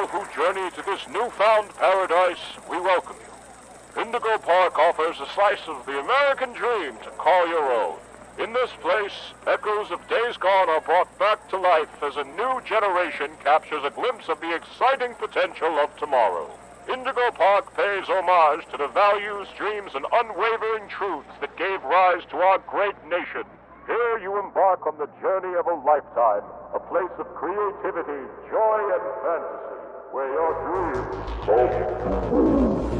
all who journey to this newfound paradise, we welcome you. Indigo Park offers a slice of the American dream to call your own. In this place, echoes of days gone are brought back to life as a new generation captures a glimpse of the exciting potential of tomorrow. Indigo Park pays homage to the values, dreams, and unwavering truths that gave rise to our great nation. Here you embark on the journey of a lifetime, a place of creativity, joy, and fantasy, where your dreams come true.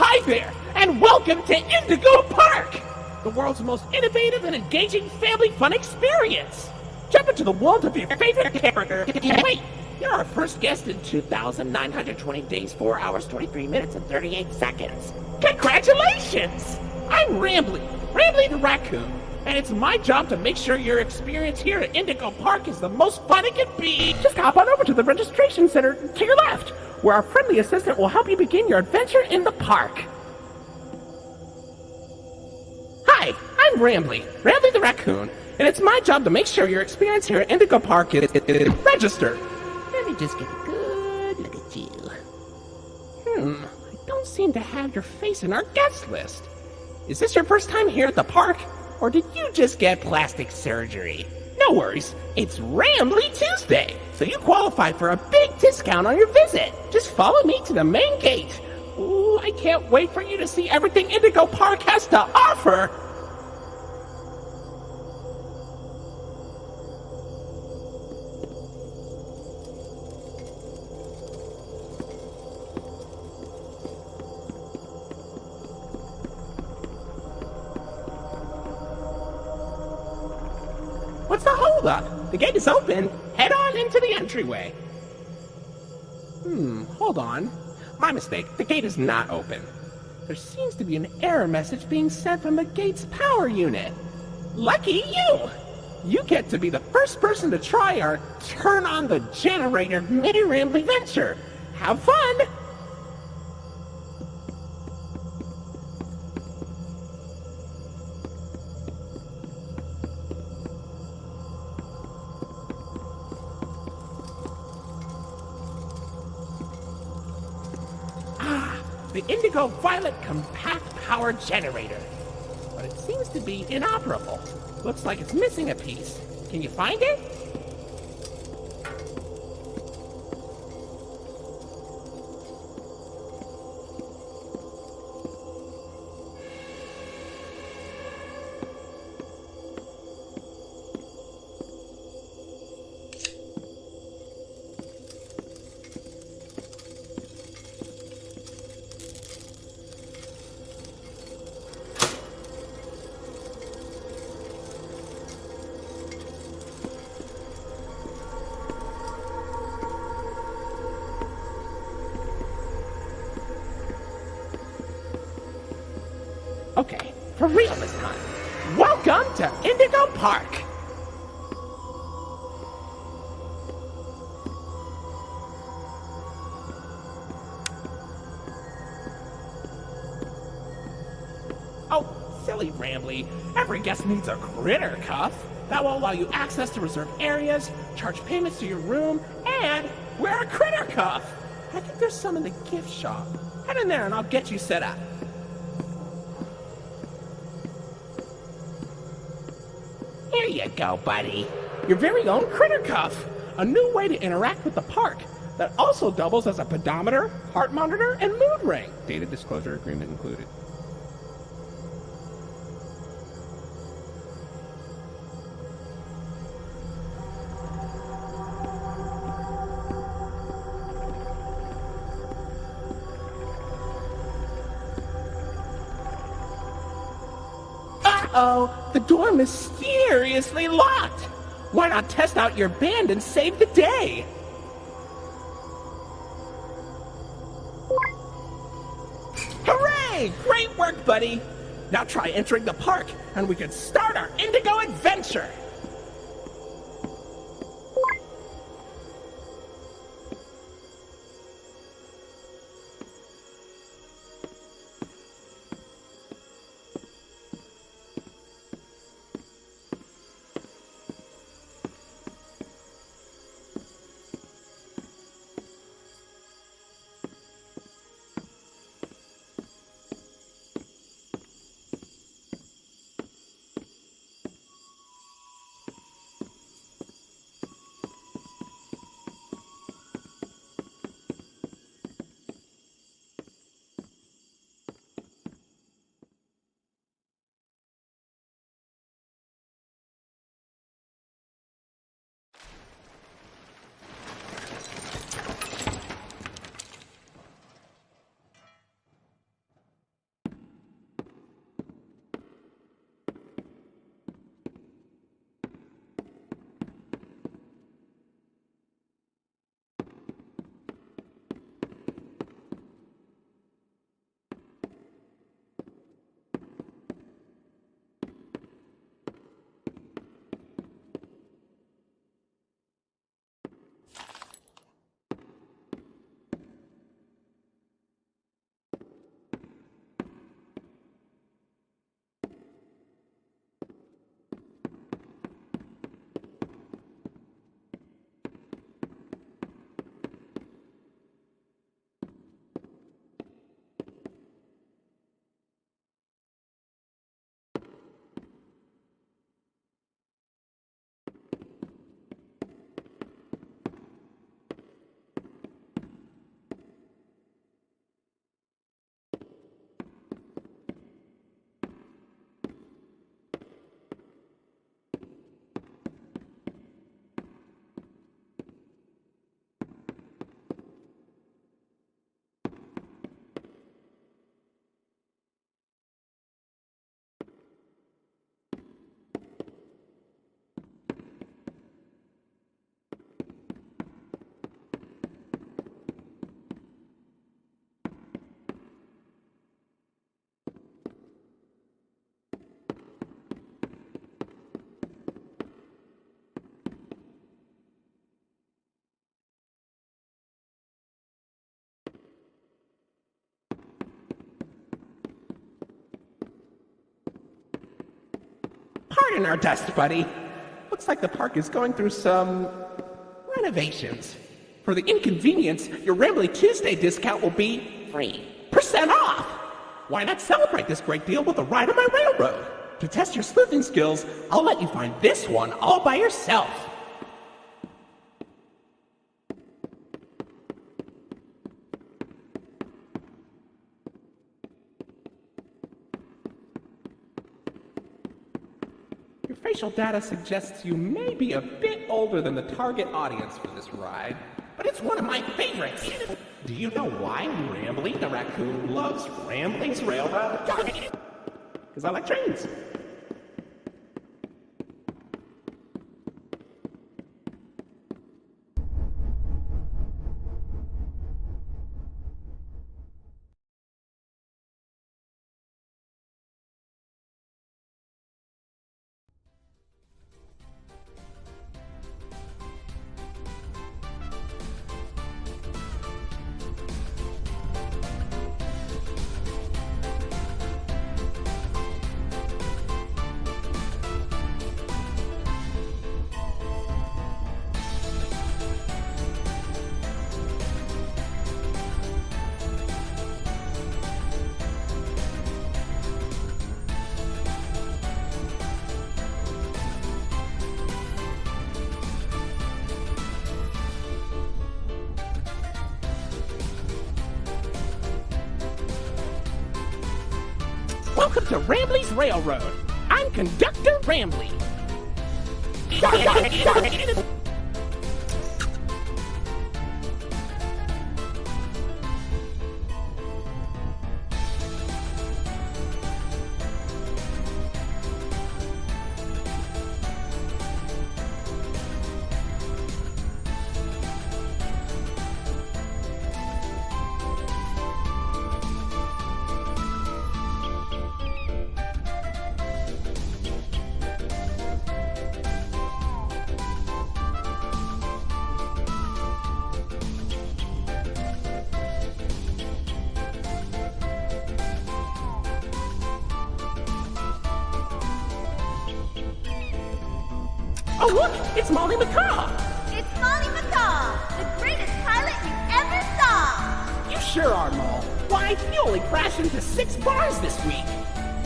Hi there, and welcome to Indigo Park, the world's most innovative and engaging family fun experience. Jump into the world of your favorite character. Wait, you're our first guest in 2,920 days, 4 hours, 23 minutes, and 38 seconds. Congratulations! I'm Rambly the raccoon, and it's my job to make sure your experience here at Indigo Park is the most fun it can be. Just hop on over to the registration center to your left, where our friendly assistant will help you begin your adventure in the park. Hi, I'm Rambly the raccoon, and it's my job to make sure your experience here at Indigo Park is registered. Let me just get a good look at you. I don't seem to have your face in our guest list. Is this your first time here at the park, or did you just get plastic surgery? No worries, it's Rambly Tuesday, so you qualify for a big discount on your visit. Just follow me to the main gate. Ooh, I can't wait for you to see everything Indigo Park has to offer. What's the holdup? The gate is open. Head on into the entryway. Hold on. My mistake. The gate is not open. There seems to be an error message being sent from the gate's power unit. Lucky you! You get to be the first person to try our turn on the generator mini Rambly venture. Have fun! The Indigo Violet Compact Power Generator. But it seems to be inoperable. Looks like it's missing a piece. Can you find it? Okay, for real this time. Welcome to Indigo Park. Oh, silly Rambly. Every guest needs a critter cuff. That will allow you access to reserved areas, charge payments to your room, and wear a critter cuff. I think there's some in the gift shop. Head in there and I'll get you set up. Here you go, buddy. Your very own critter cuff. A new way to interact with the park that also doubles as a pedometer, heart monitor, and mood ring. Data disclosure agreement included. Uh-oh, the door mysteriously locked. Why not test out your band and save the day? Hooray! Great work, buddy. Now try entering the park and we can start our Indigo adventure. Pardon our dust, buddy. Looks like the park is going through some renovations. For the inconvenience, your Rambly Tuesday discount will be 3% off. Why not celebrate this great deal with a ride on my railroad? To test your sleuthing skills, I'll let you find this one all by yourself. Your facial data suggests you may be a bit older than the target audience for this ride, but it's one of my favorites. Do you know why Rambly the raccoon loves Rambling's Railroad? Because I like trains. welcome to Rambley's Railroad. I'm Conductor Rambley. Oh, look! It's Molly McCaw! It's Molly McCaw, the greatest pilot you ever saw! You sure are, Mol. Why, you only crashed into 6 bars this week.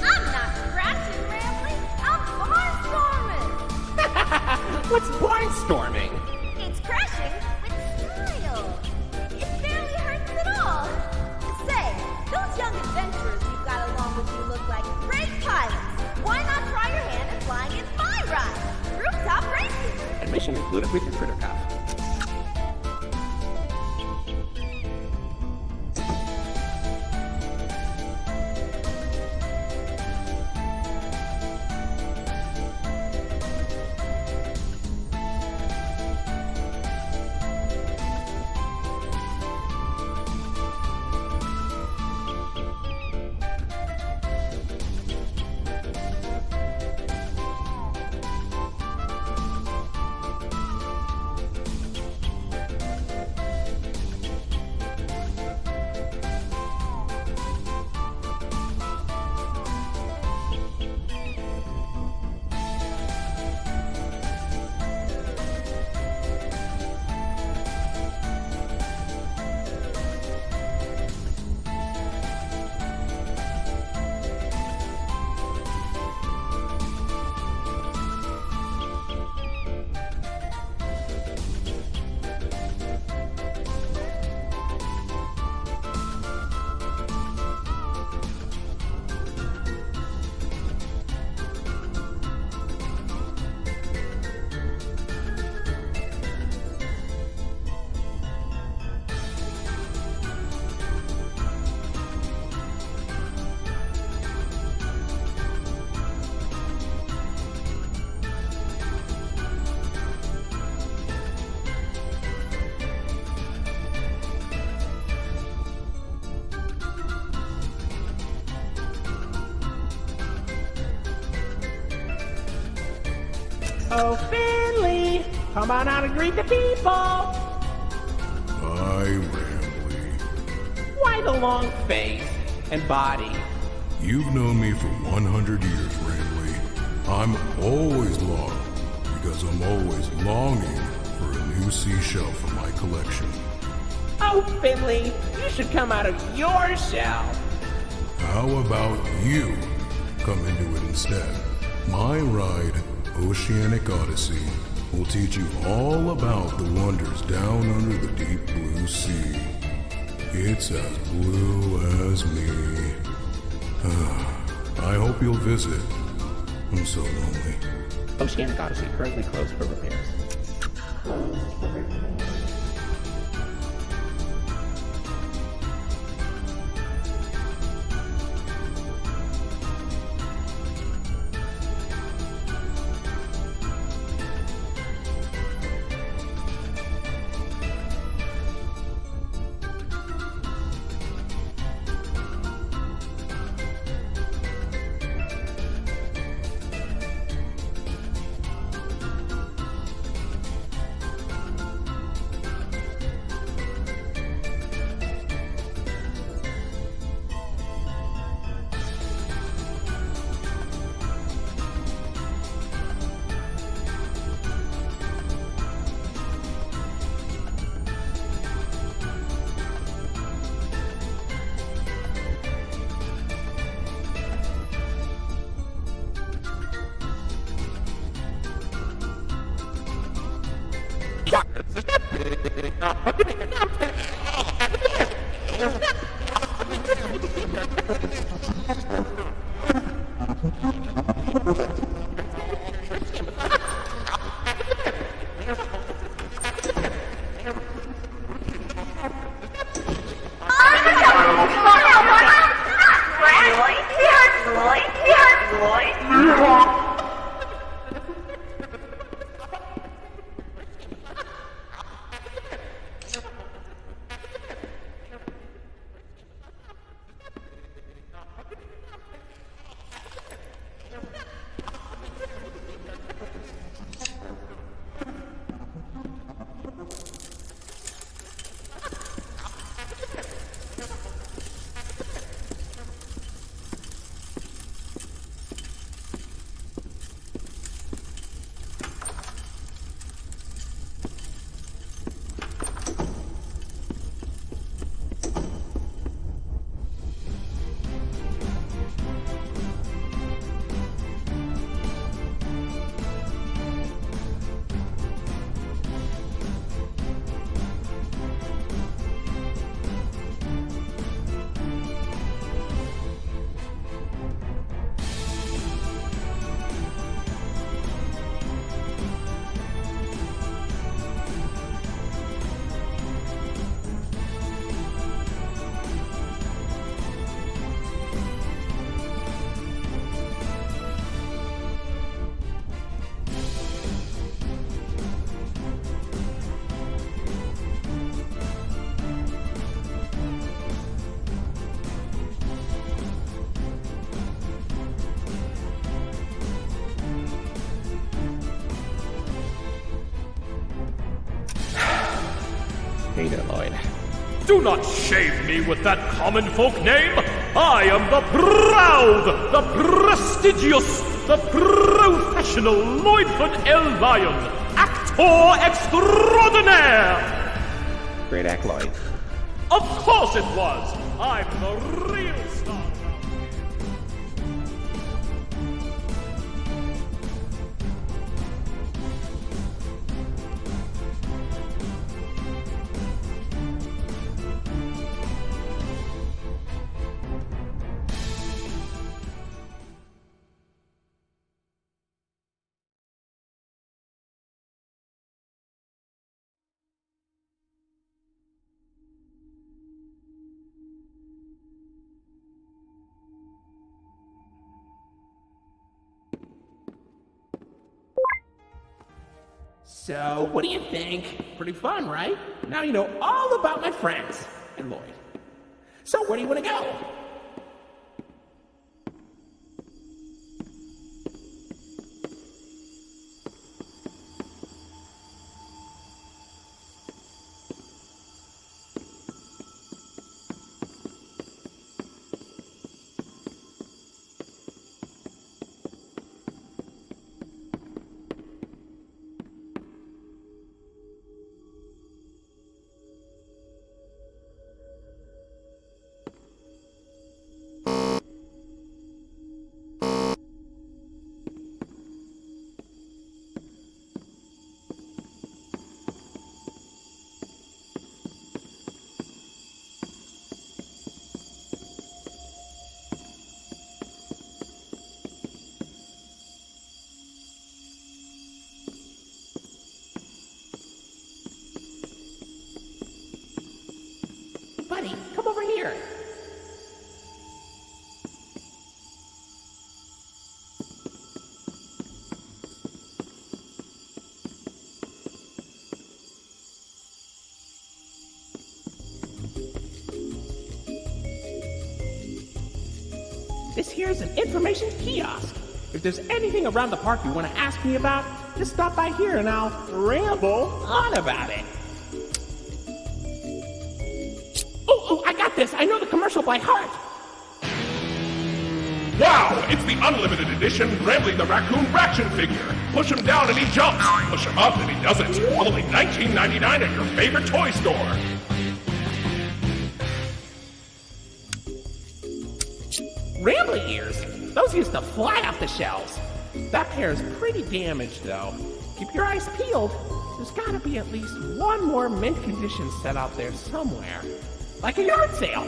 I'm not crashing, Rambley. I'm barnstorming! What's barnstorming? It's crashing with style. It barely hurts at all. Say, those young adventurers you've got along with you look like great pilots. Why not try your hand at flying in my ride? Rooftop racing. Admission included with your critter cuff. Oh, Finley, come on out and greet the people. Hi, Rambley. Why the long face and body? You've known me for 100 years, Rambley. I'm always long because I'm always longing for a new seashell for my collection. Oh, Finley, you should come out of your shell. How about you come into it instead? My ride, Oceanic Odyssey, will teach you all about the wonders down under the deep blue sea. It's as blue as me. I hope you'll visit. I'm so lonely. Oceanic Odyssey currently closed for repairs. Hey there, Lloyd. Do not shame me with that common folk name. I am the proud, the prestigious, the professional Lloydford L. Lion, actor extraordinaire. Great act, Lloyd. Of course it was. I'm the real star. So, what do you think? Pretty fun, right? Now you know all about my friends and Lloyd. So, where do you want to go? Buddy, come over here. This here is an information kiosk. If there's anything around the park you want to ask me about, just stop by here and I'll ramble on about it. Oh, I got this. I know the commercial by heart. Wow, it's the unlimited edition Grambly the Raccoon Raction figure. Push him down and he jumps. Push him up and he doesn't. Only $19.99 at your favorite toy store. Rambly ears? Those used to fly off the shelves. That pair is pretty damaged, though. Keep your eyes peeled. There's gotta be at least one more mint condition set out there somewhere. Like a yard sale.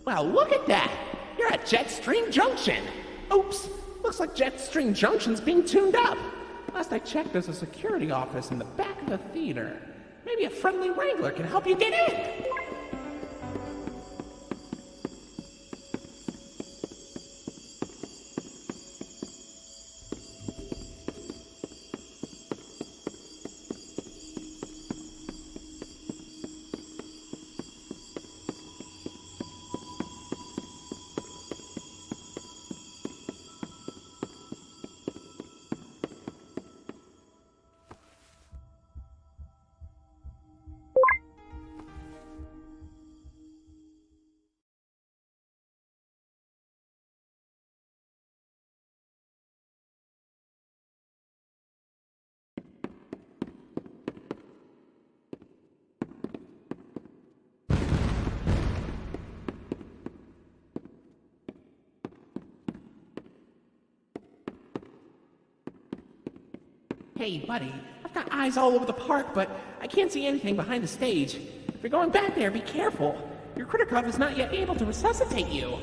Well, look at that. You're at Jetstream Junction. Oops, looks like Jetstream Junction's being tuned up. Last I checked, there's a security office in the back of the theater. Maybe a friendly wrangler can help you get in. Hey, buddy, I've got eyes all over the park, but I can't see anything behind the stage. If you're going back there, be careful. Your critter cuff is not yet able to resuscitate you.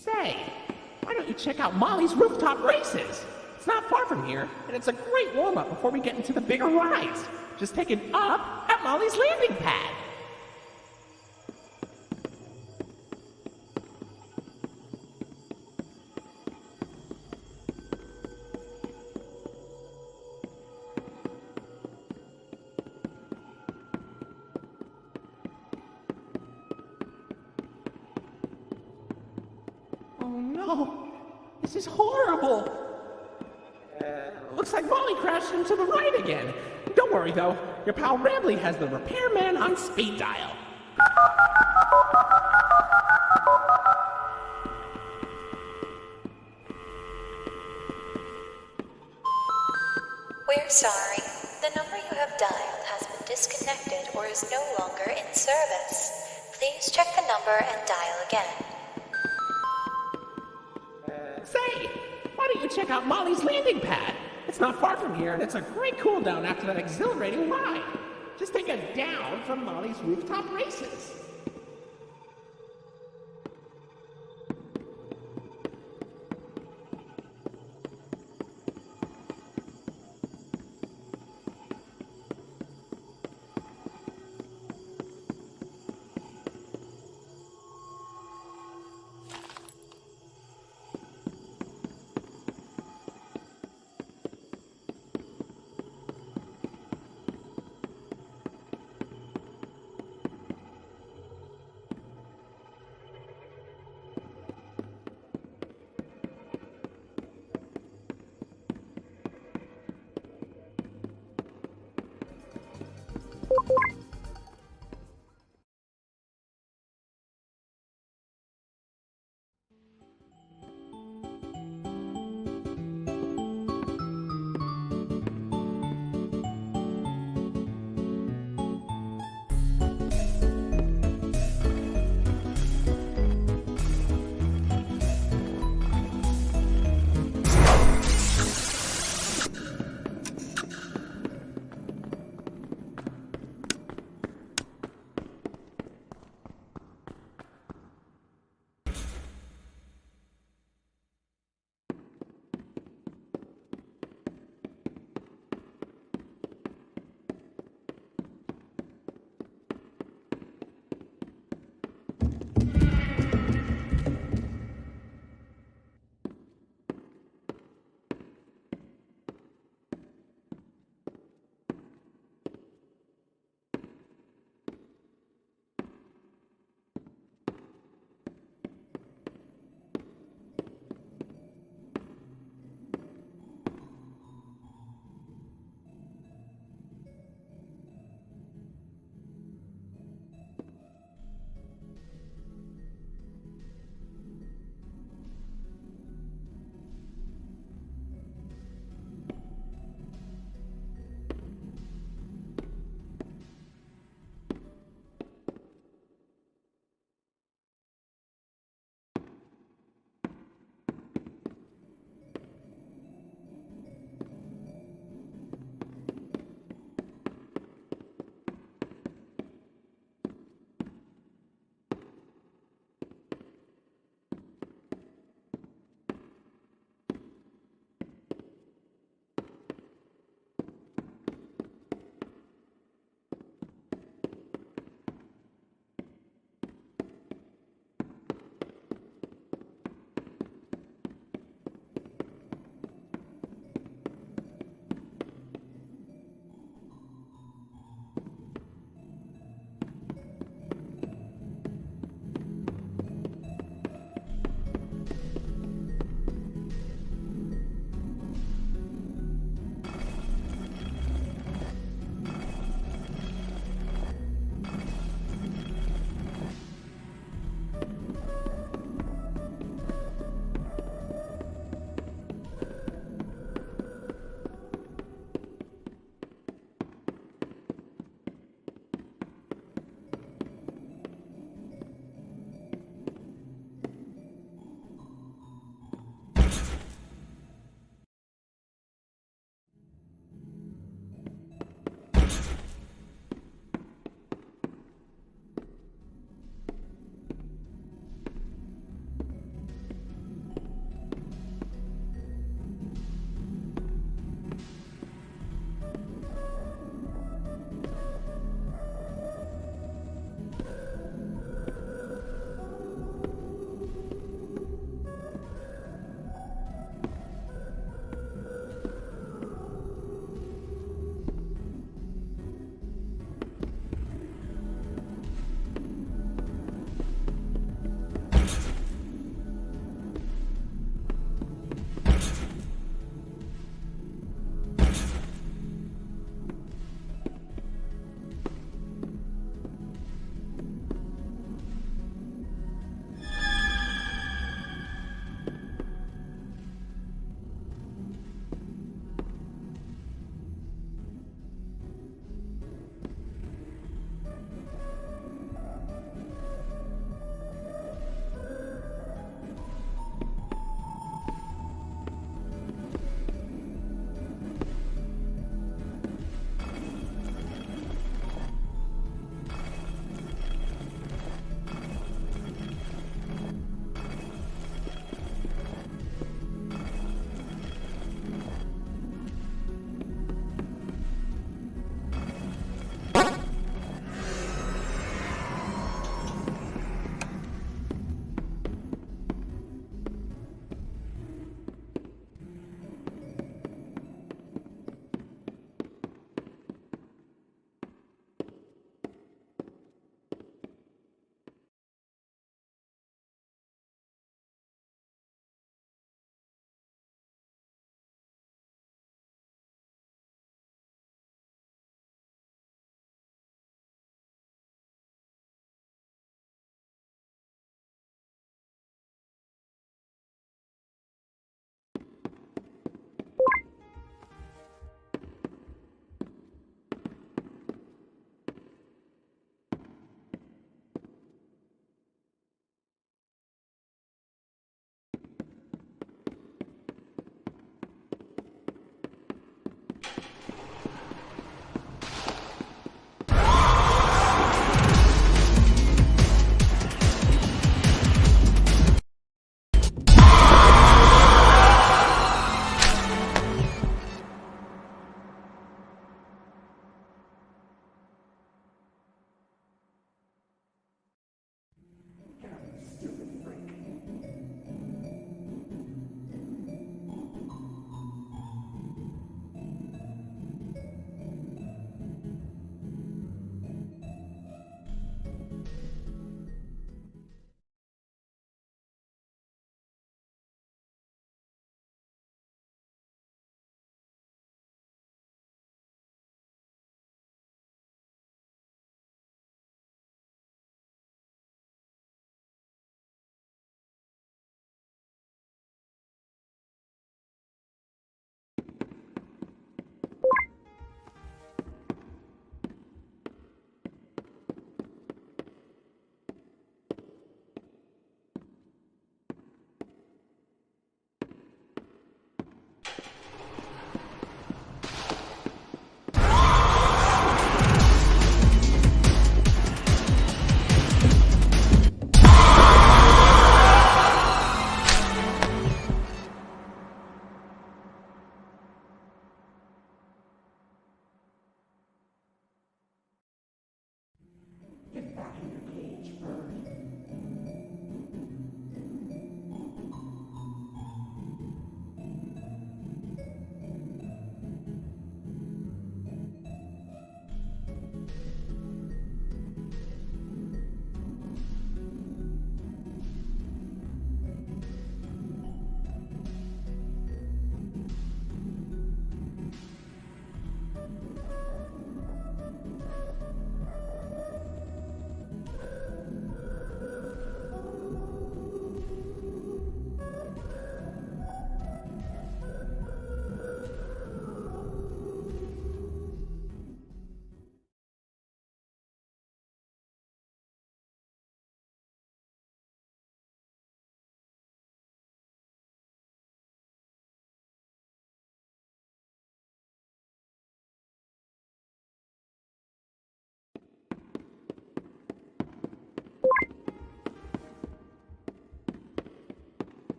Say, why don't you check out Molly's Rooftop Races? It's not far from here, and it's a great warm-up before we get into the bigger rides. Just take it up at Molly's landing pad. Oh no, this is horrible. Looks like Molly crashed into the ride again. Don't worry though, your pal Rambley has the repairman on speed dial. We're sorry. The number you have dialed has been disconnected or is no longer in service. Please check the number and dial again. Say, why don't you check out Molly's landing pad? It's not far from here, and it's a great cool down after that exhilarating ride. Just take a down from Molly's Rooftop Races.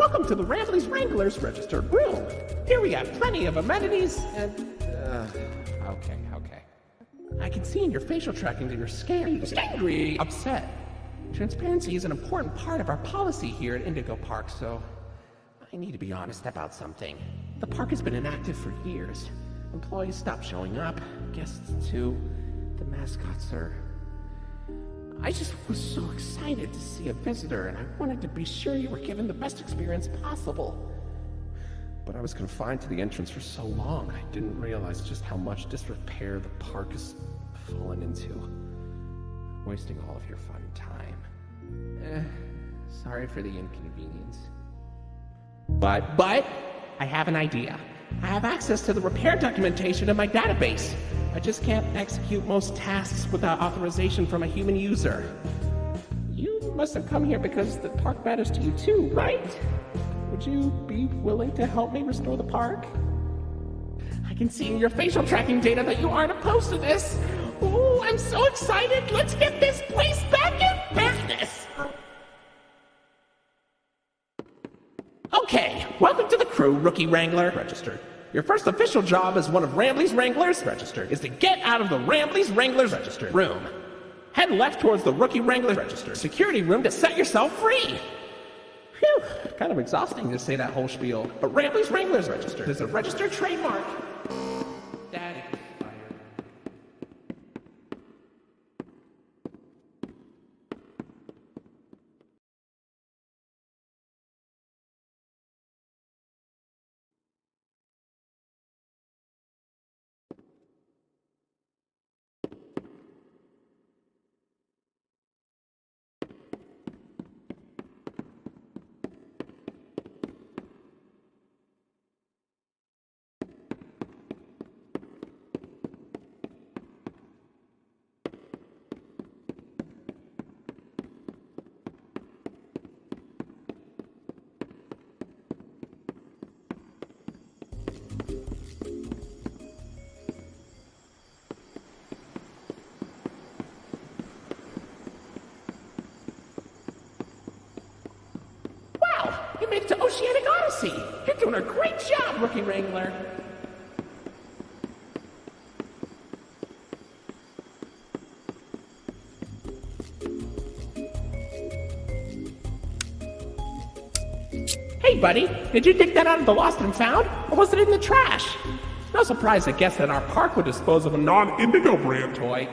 welcome to the Ramblers Wranglers registered room. Here we have plenty of amenities and... Okay. I can see in your facial tracking that you're scared, angry, upset. Transparency is an important part of our policy here at Indigo Park, so I need to be honest about something. The park has been inactive for years. Employees stopped showing up, guests too. The mascots are... I just was so excited to see a visitor, and I wanted to be sure you were given the best experience possible. But I was confined to the entrance for so long, I didn't realize just how much disrepair the park has fallen into. Wasting all of your fun time. Sorry for the inconvenience. But, I have an idea. I have access to the repair documentation in my database. I just can't execute most tasks without authorization from a human user. You must have come here because the park matters to you too, right? Would you be willing to help me restore the park? I can see in your facial tracking data that you aren't opposed to this. Ooh, I'm so excited. Let's get this place back in business. Okay, welcome to the crew, Rookie Wrangler. Registered. Your first official job as one of Rambley's Wranglers, registered, is to get out of the Rambley's Wranglers, registered, room. Head left towards the Rookie Wrangler, registered, security room to set yourself free. Phew, kind of exhausting to say that whole spiel, but Rambley's Wranglers, registered, is a registered trademark. That expired. You made it to Oceanic Odyssey! You're doing a great job, Rookie Wrangler! Hey, buddy! Did you dig that out of the lost and found? Or was it in the trash? No surprise, I guess, that our park would dispose of a non-Indigo brand toy.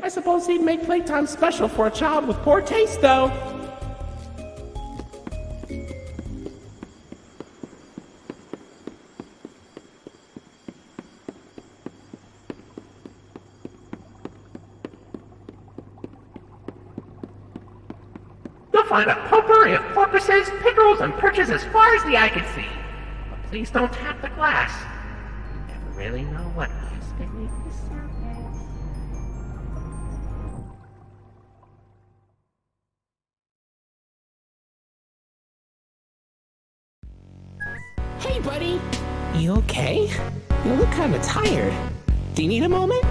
I suppose he'd make Playtime special for a child with poor taste, though. Find a potpourri of porpoises, pickerels, and perches as far as the eye can see. But please don't tap the glass. You never really know what lies beneath the surface. Hey, buddy! You okay? You look kind of tired. Do you need a moment?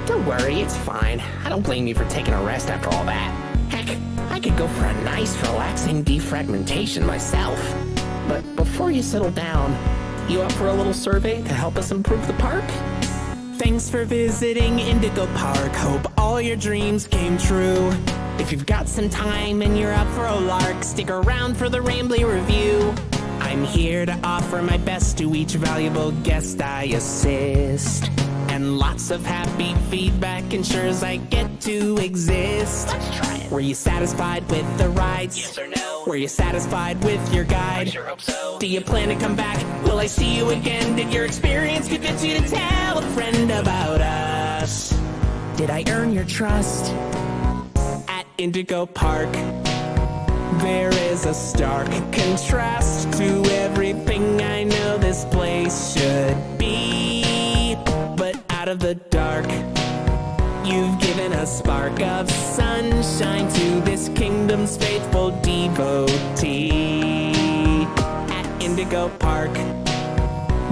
Don't worry, it's fine. I don't blame you for taking a rest after all that. Heck, I could go for a nice, relaxing defragmentation myself. But before you settle down, you up for a little survey to help us improve the park? Thanks for visiting Indigo Park. Hope all your dreams came true. If you've got some time and you're up for a lark, stick around for the Rambley review. I'm here to offer my best to each valuable guest I assist. And lots of happy feedback ensures I get to exist. Let's try it. Were you satisfied with the rides? Yes or no? Were you satisfied with your guide? I sure hope so. Do you plan to come back? Will I see you again? Did your experience convince you to tell a friend about us? Did I earn your trust? At Indigo Park, there is a stark contrast to everything I know this place should be. But out of the dark, you've given a spark of sunshine to this kingdom's faithful devotee. At Indigo Park,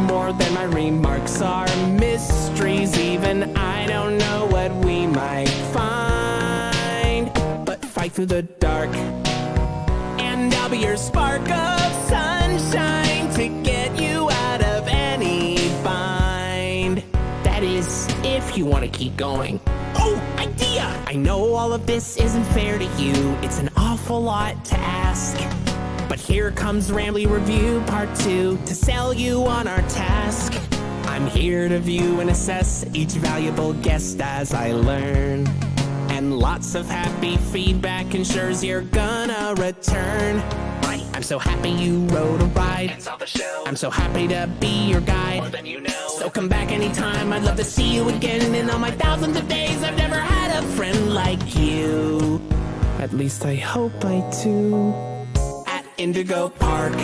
more than my remarks are mysteries. Even I don't know what we might find. But fight through the dark, and I'll be your spark of sun. sunshine to get you out of any bind. That is, if you want to keep going. Oh, idea! I know all of this isn't fair to you. It's an awful lot to ask. But here comes Rambley Review Part 2 to sell you on our task. I'm here to view and assess each valuable guest as I learn. And lots of happy feedback ensures you're gonna return. I'm so happy you rode a ride and saw the show. I'm so happy to be your guide. More than you know. So come back anytime, I'd love to see you again. In all my thousands of days, I've never had a friend like you. At least I hope I do. At Indigo Park,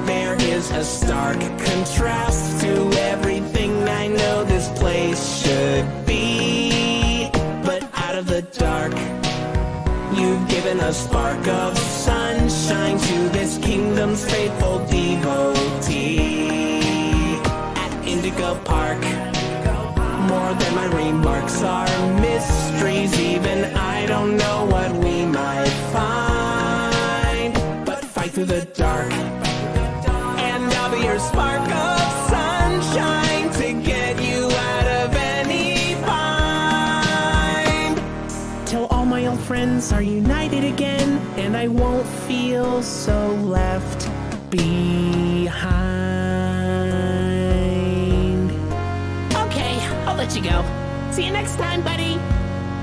there is a stark contrast to everything I know this place should be. But out of the dark, you've given a spark of sunshine to this kingdom's faithful devotee. At Indigo Park, more than my remarks are mysteries. Even I don't know what we might find. But fight through the dark, and I'll be your spark of sunshine to get you out of any bind. Till all my old friends are united again, and I won't feel so left behind. Okay, I'll let you go. See you next time, buddy.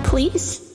Please?